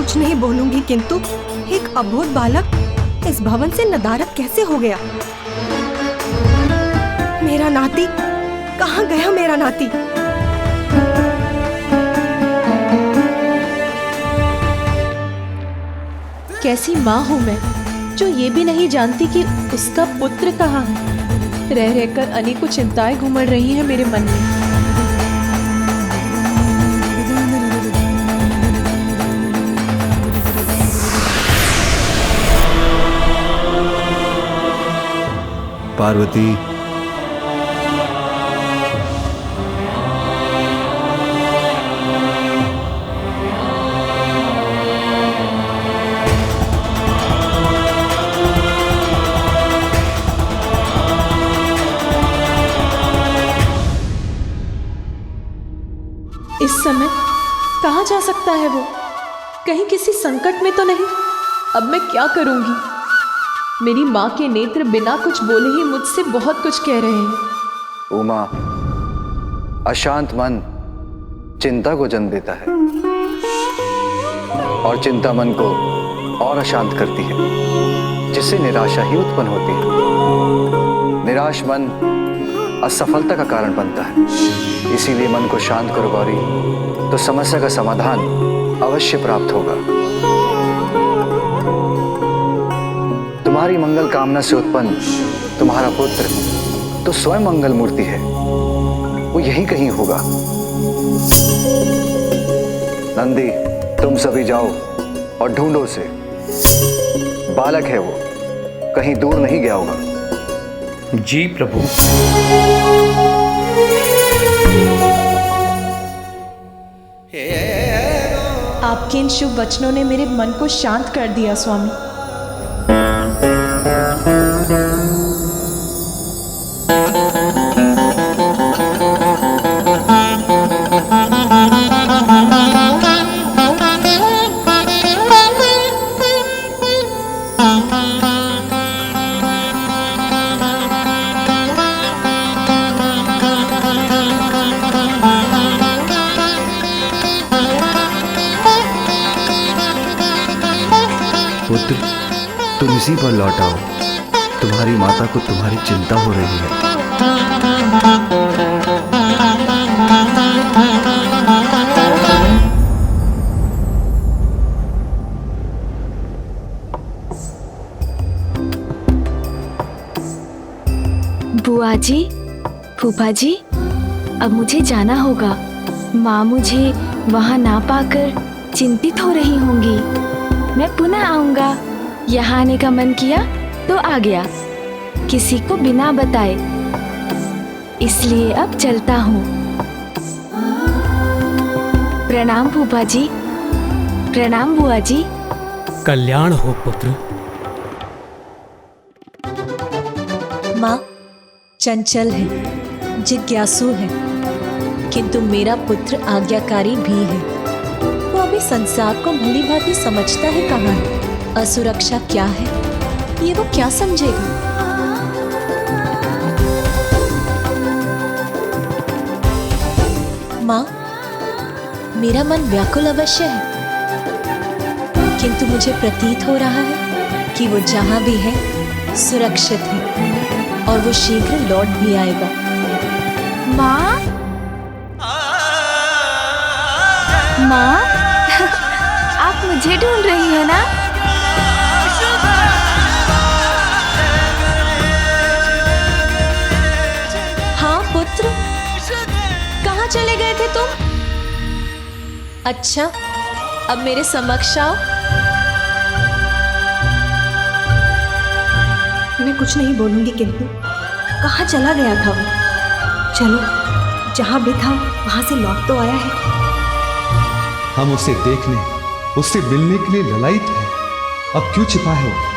कुछ नहीं बोलूंगी, किंतु एक अबोध बालक इस भवन से नदारद कैसे हो गया? मेरा नाती कहाँ गया? मेरा नाती कैसी माँ हूँ मैं जो ये भी नहीं जानती कि उसका पुत्र कहाँ है। रह रहकर अनेकों चिंताएं घुमड़ रही हैं मेरे मन में। पार्वती, इस समय कहाँ जा सकता है वो? कहीं किसी संकट में तो नहीं? अब मैं क्या करूंगी? मेरी माँ के नेत्र बिना कुछ बोले ही मुझसे बहुत कुछ कह रहे हैं। उमा, अशांत मन चिंता को जन्म देता है और चिंता मन को और अशांत करती है, जिससे निराशा ही उत्पन्न होती है। निराश मन असफलता का कारण बनता है। इसीलिए मन को शांत करो गौरी, तो समस्या का समाधान अवश्य प्राप्त होगा। तुम्हारी मंगल कामना से उत्पन्न तुम्हारा पुत्र तो स्वयं मंगल मूर्ति है, वो यहीं कहीं होगा। नंदी, तुम सभी जाओ और ढूंढो उसे। बालक है वो, कहीं दूर नहीं गया होगा। जी प्रभु। आपके इन शुभ वचनों ने मेरे मन को शांत कर दिया स्वामी। पुत्र, तुम इसी पर लौट आओ। तुम्हारी माता को तुम्हारी चिंता हो रही है। बुआ जी, फूफा जी, अब मुझे जाना होगा। माँ मुझे वहाँ ना पाकर चिंतित हो रही होंगी। मैं पुनः आऊंगा। यहाँ आने का मन किया तो आ गया, किसी को बिना बताए। इसलिए अब चलता हूँ। प्रणाम फूफा जी, प्रणाम बुआ जी। कल्याण हो पुत्र। माँ चंचल है, जिज्ञासु है, किंतु मेरा पुत्र आज्ञाकारी भी है। वो अभी संसार को भली भांति समझता है कहाँ है, असुरक्षा क्या है, ये वो क्या समझेगा। माँ, मेरा मन व्याकुल अवश्य है, किंतु मुझे प्रतीत हो रहा है कि वो जहां भी है सुरक्षित है और वो शीघ्र लौट भी आएगा। माँ, माँ, आप मुझे ढूंढ रही है ना? हाँ पुत्र, कहाँ चले गए थे तुम? अच्छा, अब मेरे समक्ष आओ। मैं कुछ नहीं बोलूंगी, किंतु कहाँ चला गया था वो? चलो, जहाँ भी था वहां से लौट तो आया है। हम उसे देखने, उससे मिलने के लिए ललायित हैं। अब क्यों छिपा है वो?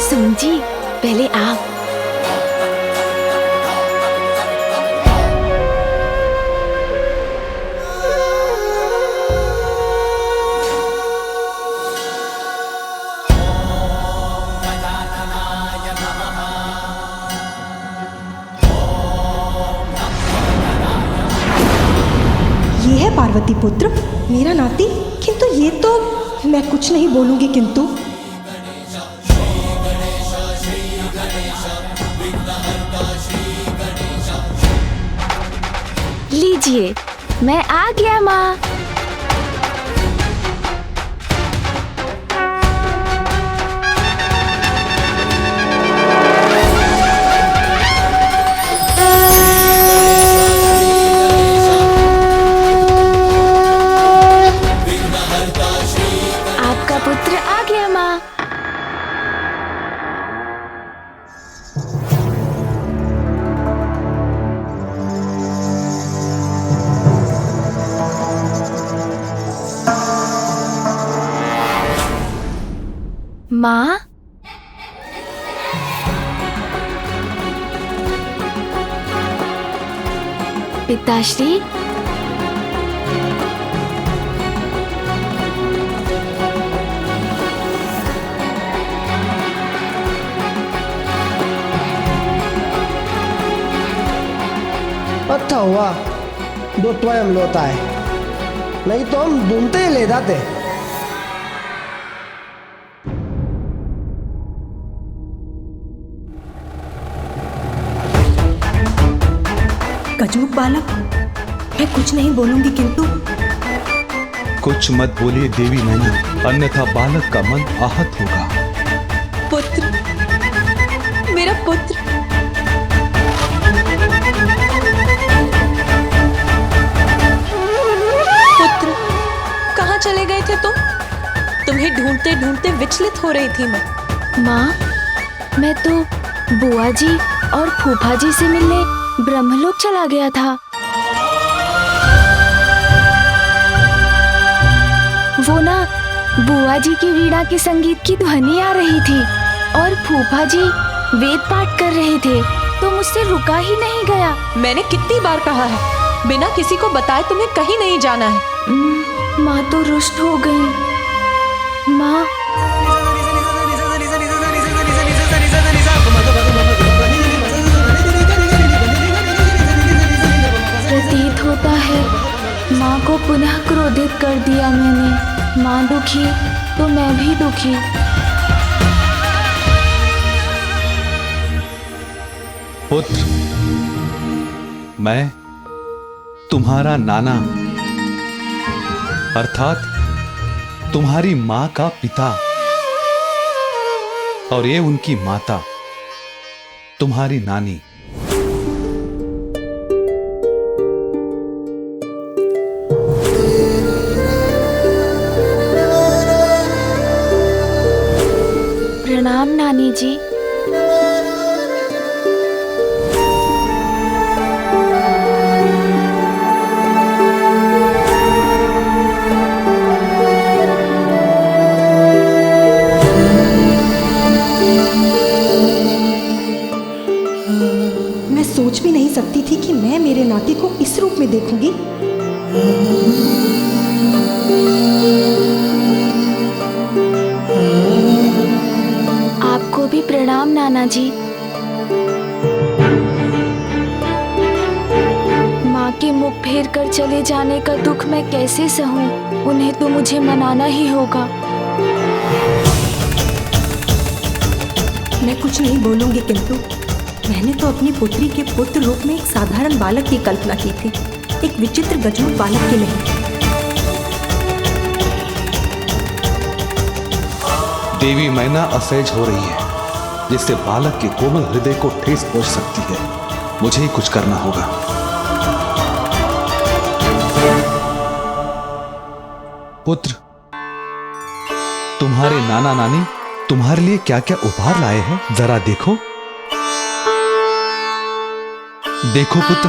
सुन जी, पहले आप। पार्वती पुत्र, मेरा नाती। किंतु ये तो मैं कुछ नहीं बोलूंगी। किंतु लीजिए, मैं आ गया माँ। आपका पुत्र आ गया माँ। माँ, पिताश्री, अच्छा हुआ दो स्वयं लोता है, नहीं तो हम ढूंढते ही ले जाते। गजमुख बालक, मैं कुछ नहीं बोलूंगी। किंतु कुछ मत बोलिए देवी मैना, अन्यथा बालक का मन आहत होगा। पुत्र, मेरा पुत्र। पुत्र, कहाँ चले गए थे तुम? तुम्हें ढूंढते ढूंढते विचलित हो रही थी मैं। माँ, मैं तो बुआ जी और फूफा जी से मिलने ब्रह्मलोक चला गया था। वो ना बुआ जी की वीणा के संगीत की ध्वनि आ रही थी और फूफा जी वेद पाठ कर रहे थे, तो मुझसे रुका ही नहीं गया। मैंने कितनी बार कहा है, बिना किसी को बताए तुम्हें कहीं नहीं जाना है। माँ तो रुष्ट हो गई। माँ, प्रतीत होता है माँ को पुनः क्रोधित कर दिया मैंने। माँ दुखी तो मैं भी दुखी। पुत्र, मैं तुम्हारा नाना अर्थात तुम्हारी मां का पिता और ये उनकी माता तुम्हारी नानी। प्रणाम नानी जी। मैं सोच भी नहीं सकती थी कि मैं मेरे नाती को इस रूप में देखूंगी। आपको भी प्रणाम नाना जी। माँ के मुख फेर कर चले जाने का दुख मैं कैसे सहूं? उन्हें तो मुझे मनाना ही होगा। मैं कुछ नहीं बोलूंगी, किंतु मैंने तो अपनी पुत्री के पुत्र रूप में एक साधारण बालक की कल्पना की थी, एक विचित्र गजमुख बालक की नहीं। देवी मैना असहज हो रही है, जिससे बालक के कोमल हृदय को ठेस पहुंच सकती है। मुझे ही कुछ करना होगा। पुत्र, तुम्हारे नाना नानी तुम्हारे लिए क्या क्या उपहार लाए हैं, जरा देखो। देखो पुत्र,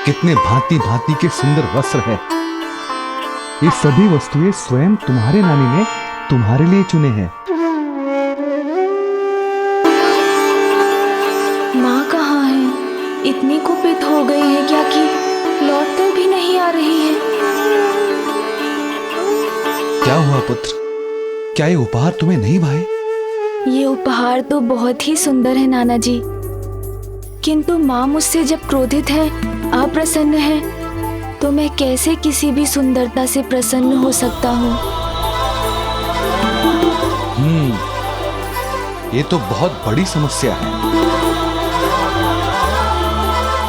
कितने भांति भांति के सुंदर वस्त्र है। ये सभी वस्तुएं स्वयं तुम्हारे नानी ने तुम्हारे लिए चुने हैं। माँ कहाँ है? इतनी कुपित हो गई है क्या कि लौट कर भी नहीं आ रही है। क्या हुआ पुत्र? क्या ये उपहार तुम्हें नहीं भाए? ये उपहार तो बहुत ही सुंदर है नाना जी, किंतु माँ मुझसे जब क्रोधित है, अप्रसन्न है, तो मैं कैसे किसी भी सुंदरता से प्रसन्न हो सकता हूँ? ये तो बहुत बड़ी समस्या है,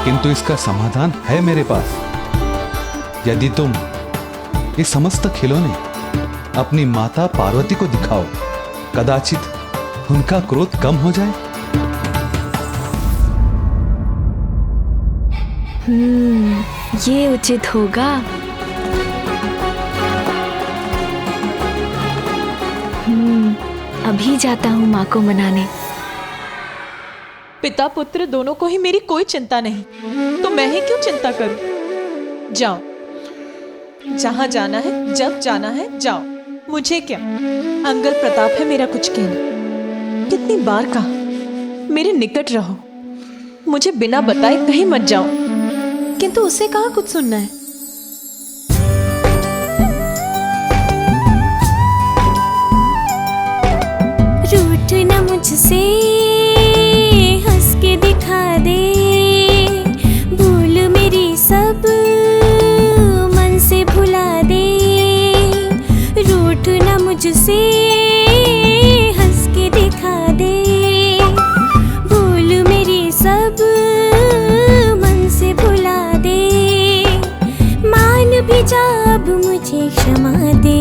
किंतु इसका समाधान है मेरे पास। यदि तुम ये समस्त खिलौने अपनी माता पार्वती को दिखाओ, कदाचित उनका क्रोध कम हो जाए। ये उचित होगा। अभी जाता हूँ माँ को मनाने। पिता पुत्र दोनों को ही मेरी कोई चिंता नहीं, तो मैं ही क्यों चिंता करूं? जाओ, जहां जाना है, जब जाना है, जाओ। मुझे क्या, अंगल प्रताप है मेरा कुछ कहना। कितनी बार कहा मेरे निकट रहो, मुझे बिना बताए कहीं मत जाओ, किंतु उसे कहाँ कुछ सुनना है। रूठ न मुझसे, हंस के दिखा दे, भूल मेरी सब मन से भुला दे। रूठ न मुझसे, हंस के दिखा दे, भूल मेरी सब मन से भुला दे। मान भी जा अब मुझे क्षमा दे,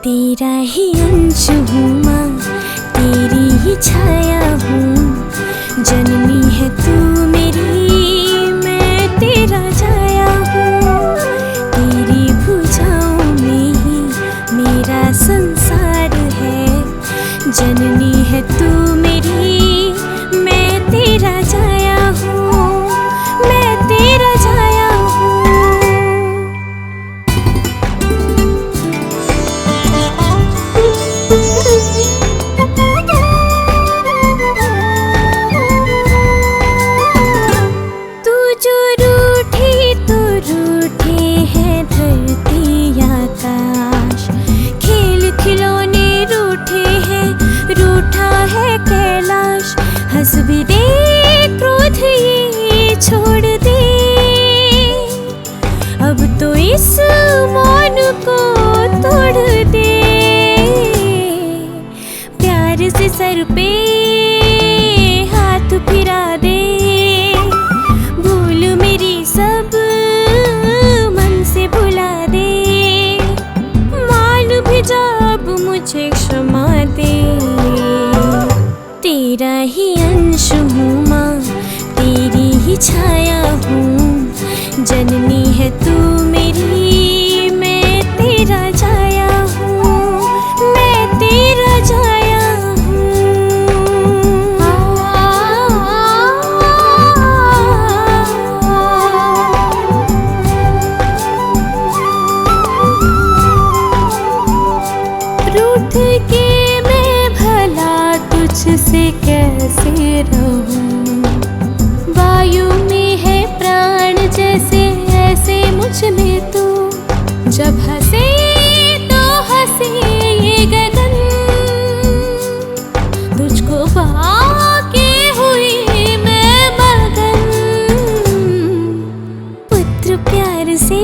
तेरा ही अंश हूँ माँ, तेरी ही छाया हूँ। जननी है तू मेरी, मैं तेरा छाया हूँ। तेरी भुजाओं में ही मेरा संसार है। जननी है तू मेरी, मैं तेरा छाया हूँ, मैं तेरा छाया हूँ। तू जो रूठी तो रूठे हैं धरती आकाश। खेल खिलौने रूठे हैं, रूठा है कैलाश। हंस भी दे, क्रोध ये छोड़ दे, अब तो इस मौन को तोड़ दे। प्यार से सर पे हाथ फिरा दे, भूल मेरी सब मन से भुला दे। मान भी जा अब मुझे क्षमा दे, तेरा ही अंश हूँ माँ, तेरी ही छाया हूँ। जननी है तू मेरी, मैं तेरा छाया हूँ, मैं तेरा छाया रूठ के मैं भला तुझसे कैसे रहूं। वायु में है प्राण जैसे, ऐसे मुझ में तू। जब हंसे तो हंसे ये गगन, तुझको पाके हुई मैं मगन। पुत्र प्यार से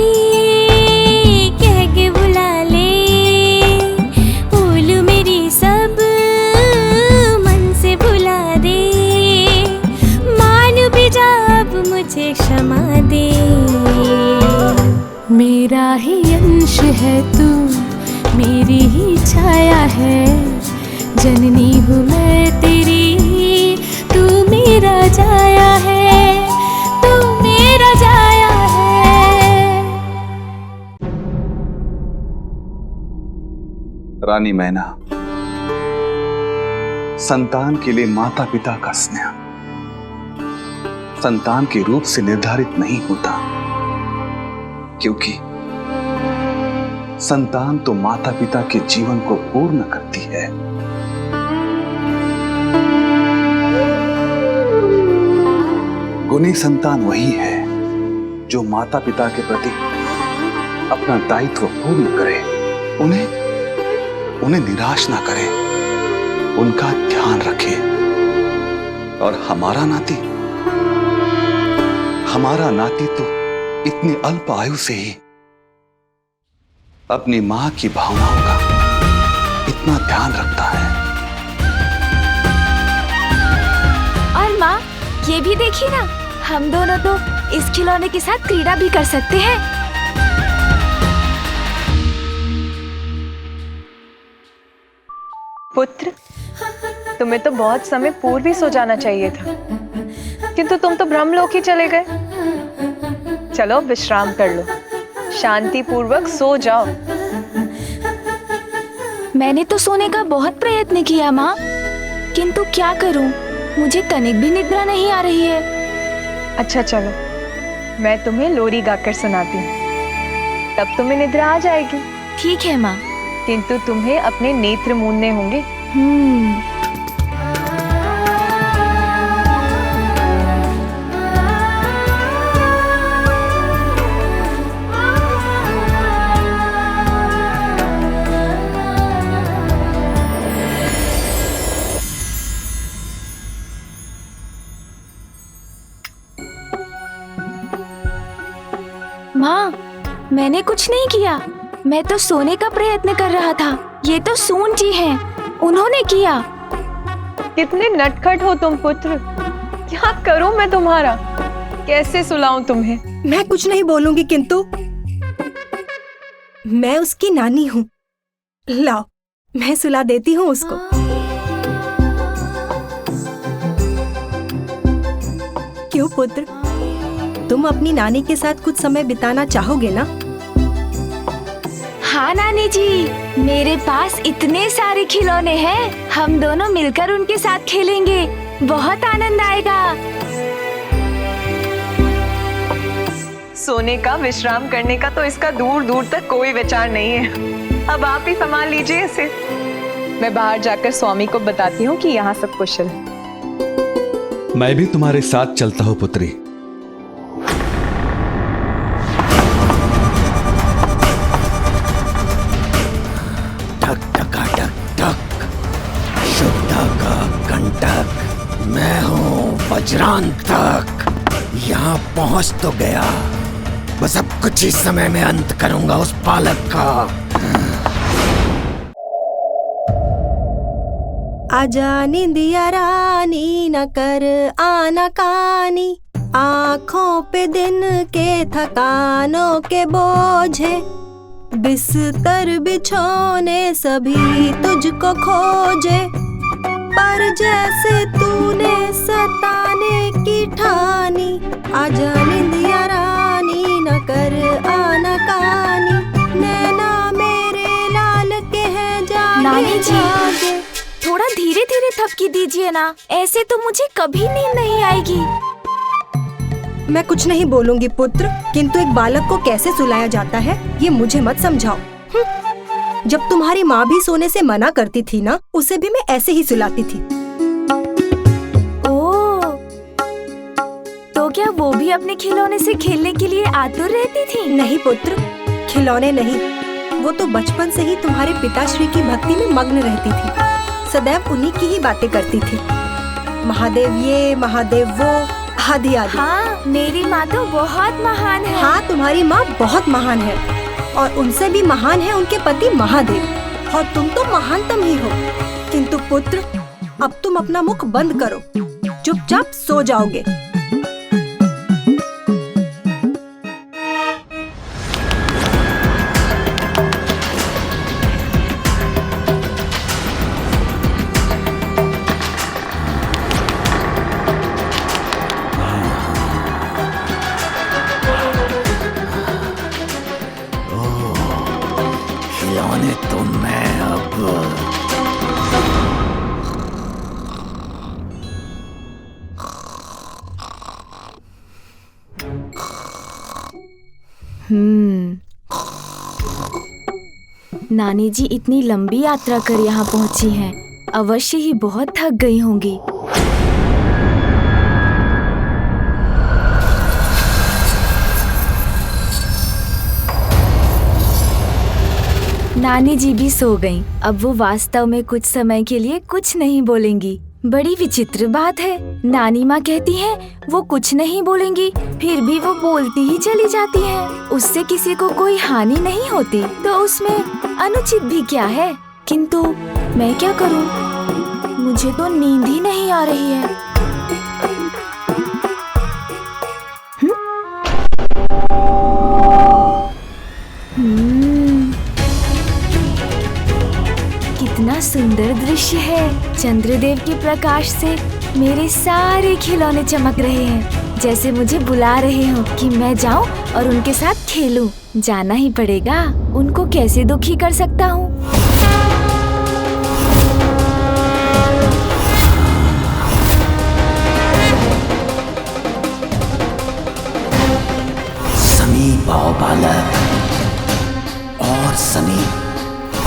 कह के बुला ले, भूल मेरी सब मन से भुला दे। मान भी जा अब मुझे क्षमा दे, मेरा ही अंश है तू, मेरी ही छाया है। जननी हूँ मैं तेरी, तू मेरा जाया है, तू मेरा जाया है। रानी मैना, संतान के लिए माता पिता का स्नेह संतान के रूप से निर्धारित नहीं होता, क्योंकि संतान तो माता पिता के जीवन को पूर्ण करती है। गुणी संतान वही है जो माता पिता के प्रति अपना दायित्व पूर्ण करे, उन्हें निराश ना करे, उनका ध्यान रखे। और हमारा नाती तो इतनी अल्प आयु से ही अपनी मां की भावनाओं का इतना ध्यान रखता है। और माँ, ये भी देखिए ना, हम दोनों तो इस खिलौने के साथ क्रीड़ा भी कर सकते हैं। पुत्र, तुम्हें तो बहुत समय पूर्व ही सो जाना चाहिए था, किंतु तुम तो ब्रह्मलोक ही चले गए। चलो विश्राम कर लो, शांति पूर्वक सो जाओ। मैंने तो सोने का बहुत प्रयत्न किया माँ, किंतु क्या करूं, मुझे तनिक भी निद्रा नहीं आ रही है। अच्छा चलो, मैं तुम्हें लोरी गाकर सुनाती हूँ, तब तुम्हें निद्रा आ जाएगी। ठीक है माँ। किंतु तुम्हें अपने नेत्र मूंदने होंगे। माँ, मैंने कुछ नहीं किया, मैं तो सोने का प्रयत्न कर रहा था। ये तो सून जी हैं, उन्होंने किया। कितने नटखट हो तुम पुत्र, क्या करूं मैं तुम्हारा, कैसे सुलाऊं तुम्हें? मैं कुछ नहीं बोलूंगी, किंतु मैं उसकी नानी हूँ। लाओ, मैं सुला देती हूँ उसको। क्यों पुत्र, तुम अपनी नानी के साथ कुछ समय बिताना चाहोगे ना? हाँ नानी जी, मेरे पास इतने सारे खिलौने हैं, हम दोनों मिलकर उनके साथ खेलेंगे, बहुत आनंद आएगा। सोने का, विश्राम करने का तो इसका दूर दूर तक कोई विचार नहीं है। अब आप ही संभाल लीजिए इसे। मैं बाहर जाकर स्वामी को बताती हूँ कि यहाँ सब कुशल है। मैं भी तुम्हारे साथ चलता हूँ पुत्री। मैं हूँ वज्रांतक, यहाँ पहुँच तो गया, बस अब कुछ ही समय में अंत करूंगा उस पालक का। आजा निंदिया रानी, न कर आनाकानी, आँखों पे दिन के थकानों के बोझे, बिस्तर बिछोने सभी तुझको खोजे, पर जैसे तूने सताने की ठानी, आजा निंदिया रानी, न कर आनाकानी, नैना मेरे लाल के हैं जागे। नानी जी, थोड़ा धीरे धीरे थपकी दीजिए ना, ऐसे तो मुझे कभी नींद नहीं आएगी। मैं कुछ नहीं बोलूंगी पुत्र, किंतु एक बालक को कैसे सुलाया जाता है ये मुझे मत समझाओ। जब तुम्हारी माँ भी सोने से मना करती थी ना, उसे भी मैं ऐसे ही सुलाती थी। ओह, तो क्या वो भी अपने खिलौने से खेलने के लिए आतुर रहती थी? नहीं पुत्र, खिलौने नहीं, वो तो बचपन से ही तुम्हारे पिताश्री की भक्ति में मग्न रहती थी, सदैव उन्हीं की ही बातें करती थी। महादेव ये, महादेव वो, आदि आदि। हाँ, मेरी माँ तो बहुत महान है। हाँ, तुम्हारी माँ बहुत महान है, और उनसे भी महान है उनके पति महादेव, और तुम तो महानतम ही हो। किंतु पुत्र, अब तुम अपना मुख बंद करो, चुपचाप सो जाओगे। खिलौने तो मैं अब नानी जी इतनी लंबी यात्रा कर यहाँ पहुँची हैं, अवश्य ही बहुत थक गई होंगी। नानी जी भी सो गईं। अब वो वास्तव में कुछ समय के लिए कुछ नहीं बोलेंगी। बड़ी विचित्र बात है। नानी माँ कहती है वो कुछ नहीं बोलेंगी, फिर भी वो बोलती ही चली जाती है। उससे किसी को कोई हानि नहीं होती, तो उसमें अनुचित भी क्या है। किंतु मैं क्या करूँ, मुझे तो नींद ही नहीं आ रही है। कितना सुंदर दृश्य है। चंद्रदेव के प्रकाश से मेरे सारे खिलौने चमक रहे हैं, जैसे मुझे बुला रहे हो कि मैं जाऊं और उनके साथ खेलूं। जाना ही पड़ेगा, उनको कैसे दुखी कर सकता हूँ। समीप आओ बालक, और समीप,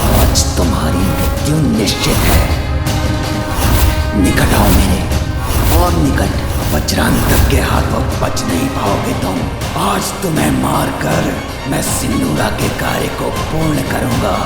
आज तुम्हारी मृत्यु निश्चित है। निकट आओ मेरे, और निकट। वज्रांतक के हाथों बच नहीं पाओगे तुम। आज तुम्हें मारकर मैं सिंदूरा के कार्य को पूर्ण करूंगा।